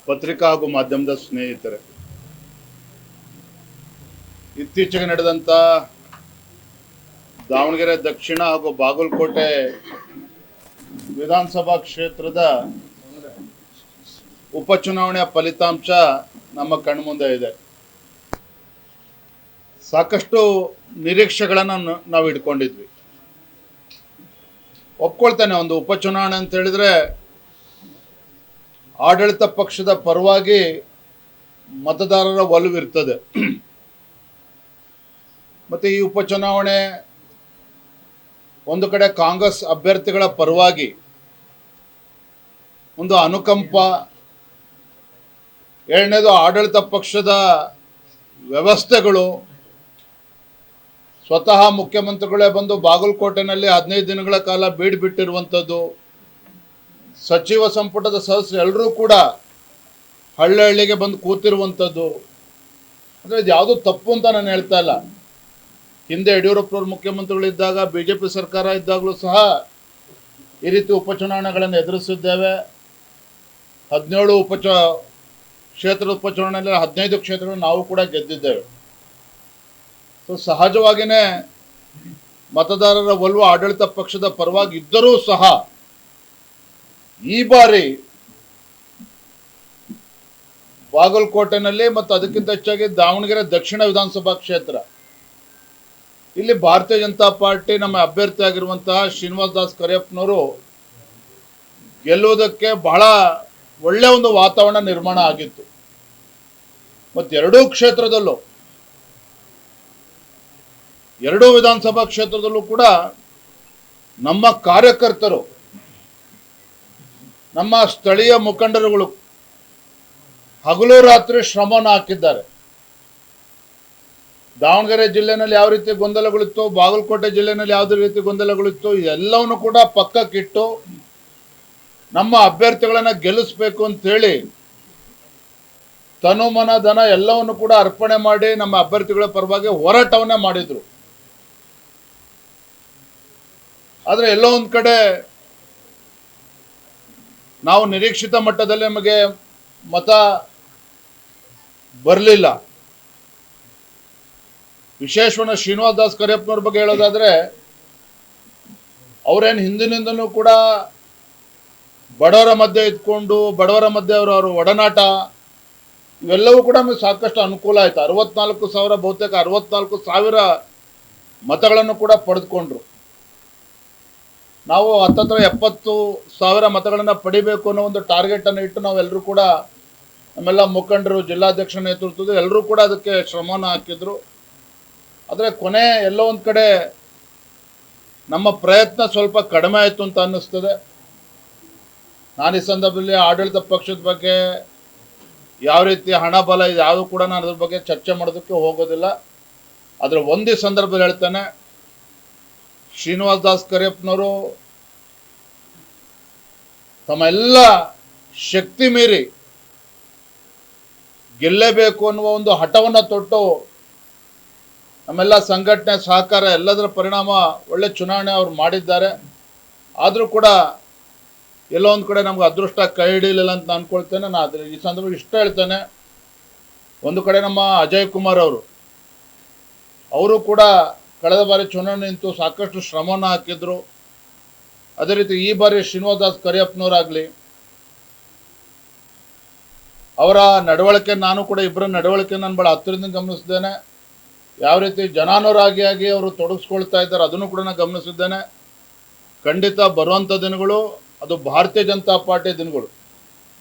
ಪತ್ರಿಕಾ ಹಾಗೂ ಮಾಧ್ಯಮದ ಸ್ನೇಹಿತರೆ, ಇತ್ತೀಚೆಗೆ ನಡೆದಂಥ ದಾವಣಗೆರೆ ದಕ್ಷಿಣ ಹಾಗೂ ಬಾಗಲಕೋಟೆ ವಿಧಾನಸಭಾ ಕ್ಷೇತ್ರದ ಉಪಚುನಾವಣೆಯ ಫಲಿತಾಂಶ ನಮ್ಮ ಕಣ್ಮುಂದೆ ಇದೆ. ಸಾಕಷ್ಟು ನಿರೀಕ್ಷೆಗಳನ್ನು ನಾವು ಇಟ್ಕೊಂಡಿದ್ವಿ. ಒಪ್ಕೊಳ್ತೇನೆ, ಒಂದು ಉಪಚುನಾವಣೆ ಅಂತ ಹೇಳಿದ್ರೆ ಆಡಳಿತ ಪಕ್ಷದ ಪರವಾಗಿ ಮತದಾರರ ಒಲವಿರ್ತದೆ. ಮತ್ತು ಈ ಉಪಚುನಾವಣೆ ಒಂದು ಕಡೆ ಕಾಂಗ್ರೆಸ್ ಅಭ್ಯರ್ಥಿಗಳ ಪರವಾಗಿ ಒಂದು ಅನುಕಂಪ, ಎರಡನೇದು ಆಡಳಿತ ಪಕ್ಷದ ವ್ಯವಸ್ಥೆಗಳು. ಸ್ವತಃ ಮುಖ್ಯಮಂತ್ರಿಗಳೇ ಬಂದು ಬಾಗಲಕೋಟೆನಲ್ಲಿ 15 ದಿನಗಳ ಕಾಲ ಬಿಟ್ಟಿರುವಂಥದ್ದು, ಸಚಿವ ಸಂಪುಟದ ಸದಸ್ಯರು ಎಲ್ಲರೂ ಕೂಡ ಹಳ್ಳಿಗೆ ಬಂದು ಕೂತಿರುವಂಥದ್ದು. ಅಂದರೆ ಇದು ಯಾವುದೂ ತಪ್ಪು ಅಂತ ನಾನು ಹೇಳ್ತಾ ಇಲ್ಲ. ಹಿಂದೆ ಯಡಿಯೂರಪ್ಪನವ್ರು ಮುಖ್ಯಮಂತ್ರಿಗಳಿದ್ದಾಗ, BJP ಸರ್ಕಾರ ಇದ್ದಾಗಲೂ ಸಹ ಈ ರೀತಿ ಉಪಚುನಾವಣೆಗಳನ್ನು ಎದುರಿಸಿದ್ದೇವೆ. 17 ಕ್ಷೇತ್ರದ ಉಪಚುನಾವಣೆಯಲ್ಲಿ 15 ಕ್ಷೇತ್ರಗಳು ನಾವು ಕೂಡ ಗೆದ್ದಿದ್ದೇವೆ. ಸೊ ಸಹಜವಾಗಿಯೇ ಮತದಾರರ ಒಲವು ಆಡಳಿತ ಪಕ್ಷದ ಪರವಾಗಿ ಇದ್ದರೂ ಸಹ ಈ ಬಾರಿ ಬಾಗಲಕೋಟೆನಲ್ಲಿ ಮತ್ತು ಅದಕ್ಕಿಂತ ಹೆಚ್ಚಾಗಿ ದಾವಣಗೆರೆ ದಕ್ಷಿಣ ವಿಧಾನಸಭಾ ಕ್ಷೇತ್ರ, ಇಲ್ಲಿ ಭಾರತೀಯ ಜನತಾ ಪಾರ್ಟಿ ನಮ್ಮ ಅಭ್ಯರ್ಥಿ ಆಗಿರುವಂತಹ ಶ್ರೀನಿವಾಸ್ ದಾಸ್ ಕರಿಯಪ್ಪನವರು ಗೆಲ್ಲುವುದಕ್ಕೆ ಬಹಳ ಒಳ್ಳೆಯ ಒಂದು ವಾತಾವರಣ ನಿರ್ಮಾಣ ಆಗಿತ್ತು. ಮತ್ತು ಎರಡೂ ವಿಧಾನಸಭಾ ಕ್ಷೇತ್ರದಲ್ಲೂ ಕೂಡ ನಮ್ಮ ಕಾರ್ಯಕರ್ತರು, ನಮ್ಮ ಸ್ಥಳೀಯ ಮುಖಂಡರುಗಳು ಹಗಲು ರಾತ್ರಿ ಶ್ರಮವನ್ನು ಹಾಕಿದ್ದಾರೆ. ದಾವಣಗೆರೆ ಜಿಲ್ಲೆಯಲ್ಲಿ ಯಾವ ರೀತಿ ಗೊಂದಲಗಳಿತ್ತು, ಬಾಗಲಕೋಟೆ ಜಿಲ್ಲೆಯಲ್ಲಿ ಯಾವುದೇ ರೀತಿ ಗೊಂದಲಗಳಿತ್ತು, ಎಲ್ಲವನ್ನು ಕೂಡ ಪಕ್ಕಕ್ಕಿಟ್ಟು ನಮ್ಮ ಅಭ್ಯರ್ಥಿಗಳನ್ನು ಗೆಲ್ಲಿಸಬೇಕು ಅಂತೇಳಿ ತನು ಮನ ಧನ ಎಲ್ಲವನ್ನು ಕೂಡ ಅರ್ಪಣೆ ಮಾಡಿ ನಮ್ಮ ಅಭ್ಯರ್ಥಿಗಳ ಪರವಾಗಿ ಹೋರಾಟವನ್ನೇ ಮಾಡಿದರು. ಆದರೆ ಎಲ್ಲೋ ಒಂದು ಕಡೆ ನಾವು ನಿರೀಕ್ಷಿತ ಮಟ್ಟದಲ್ಲಿ ನಮಗೆ ಮತ ಬರಲಿಲ್ಲ. ವಿಶೇಷವಾಗಿ ಶ್ರೀನಿವಾಸ್ ದಾಸ್ ಕರಿಯಪ್ಪನವ್ರ ಬಗ್ಗೆ ಹೇಳೋದಾದರೆ, ಅವರೇನು ಹಿಂದಿನಿಂದಲೂ ಕೂಡ ಬಡವರ ಮಧ್ಯೆ ಇದ್ಕೊಂಡು, ಬಡವರ ಮಧ್ಯೆ ಅವರ ಒಡನಾಟ ಇವೆಲ್ಲವೂ ಕೂಡ ನಮಗೆ ಸಾಕಷ್ಟು ಅನುಕೂಲ ಆಯಿತು. 64,000 ಬಹುತೇಕ 64,000 ಮತಗಳನ್ನು ಕೂಡ ಪಡೆದುಕೊಂಡ್ರು. ನಾವು ಹತ್ತತ್ರ 70,000 ಮತಗಳನ್ನು ಪಡಿಬೇಕು ಅನ್ನೋ ಒಂದು ಟಾರ್ಗೆಟನ್ನು ಇಟ್ಟು ನಾವೆಲ್ಲರೂ ಕೂಡ, ನಮ್ಮೆಲ್ಲ ಮುಖಂಡರು, ಜಿಲ್ಲಾಧ್ಯಕ್ಷ ನೇತೃತ್ವದ ಎಲ್ಲರೂ ಕೂಡ ಅದಕ್ಕೆ ಶ್ರಮವನ್ನು ಹಾಕಿದ್ರು. ಆದರೆ ಕೊನೆ ಎಲ್ಲೋ ಒಂದು ಕಡೆ ನಮ್ಮ ಪ್ರಯತ್ನ ಸ್ವಲ್ಪ ಕಡಿಮೆ ಆಯಿತು ಅಂತ ಅನ್ನಿಸ್ತದೆ. ನಾನು ಈ ಸಂದರ್ಭದಲ್ಲಿ ಆಡಳಿತ ಪಕ್ಷದ ಬಗ್ಗೆ ಯಾವ ರೀತಿ ಹಣ ಬಲ ಇದೆ ಯಾವುದು ಕೂಡ ನಾನು ಅದ್ರ ಬಗ್ಗೆ ಚರ್ಚೆ ಮಾಡೋದಕ್ಕೆ ಹೋಗೋದಿಲ್ಲ. ಆದರೆ ಒಂದೇ ಸಂದರ್ಭದಲ್ಲಿ ಹೇಳ್ತೇನೆ, ಶ್ರೀನಿವಾಸ್ ದಾಸ್ ಕರಿಯಪ್ಪನವರು ತಮ್ಮ ಎಲ್ಲ ಶಕ್ತಿ ಮೀರಿ ಗೆಲ್ಲೇಬೇಕು ಅನ್ನುವ ಒಂದು ಹಠವನ್ನು ತೊಟ್ಟು ನಮ್ಮೆಲ್ಲ ಸಂಘಟನೆ, ಸಹಕಾರ ಎಲ್ಲದರ ಪರಿಣಾಮ ಒಳ್ಳೆ ಚುನಾವಣೆ ಅವರು ಮಾಡಿದ್ದಾರೆ. ಆದರೂ ಕೂಡ ಎಲ್ಲೋ ಒಂದು ಕಡೆ ನಮ್ಗೆ ಅದೃಷ್ಟ ಕೈ ಹಿಡಿಯಲಿಲ್ಲ ಅಂತ ಅಂದ್ಕೊಳ್ತೇನೆ. ನಾನು ಆದರೆ ಈ ಸಂದರ್ಭದಲ್ಲಿ ಇಷ್ಟ ಹೇಳ್ತೇನೆ, ಒಂದು ಕಡೆ ನಮ್ಮ ಅಜಯ್ ಕುಮಾರ್ ಅವರು ಕೂಡ ಕಳೆದ ಬಾರಿ ಚುನಾವಣೆ ನಿಂತು ಸಾಕಷ್ಟು ಶ್ರಮವನ್ನು ಹಾಕಿದ್ರು. ಅದೇ ರೀತಿ ಈ ಬಾರಿ ಶ್ರೀನಿವಾಸ್ ದಾಸ್ ಕರಿಯಪ್ಪನವರಾಗಲಿ, ಅವರ ನಡವಳಿಕೆ, ನಾನು ಕೂಡ ಇಬ್ಬರ ನಡವಳಿಕೆ ನಾನು ಭಾಳ ಹತ್ತಿರದಿಂದ ಗಮನಿಸಿದ್ದೇನೆ. ಯಾವ ರೀತಿ ಜನಾನುರಾಗಿಯಾಗಿ ಅವರು ತೊಡಗಿಸ್ಕೊಳ್ತಾ ಇದ್ದಾರೆ ಅದನ್ನು ಕೂಡ ನಾನು ಗಮನಿಸಿದ್ದೇನೆ. ಖಂಡಿತ ಬರುವಂಥ ದಿನಗಳು ಅದು ಭಾರತೀಯ ಜನತಾ ಪಾರ್ಟಿ ದಿನಗಳು.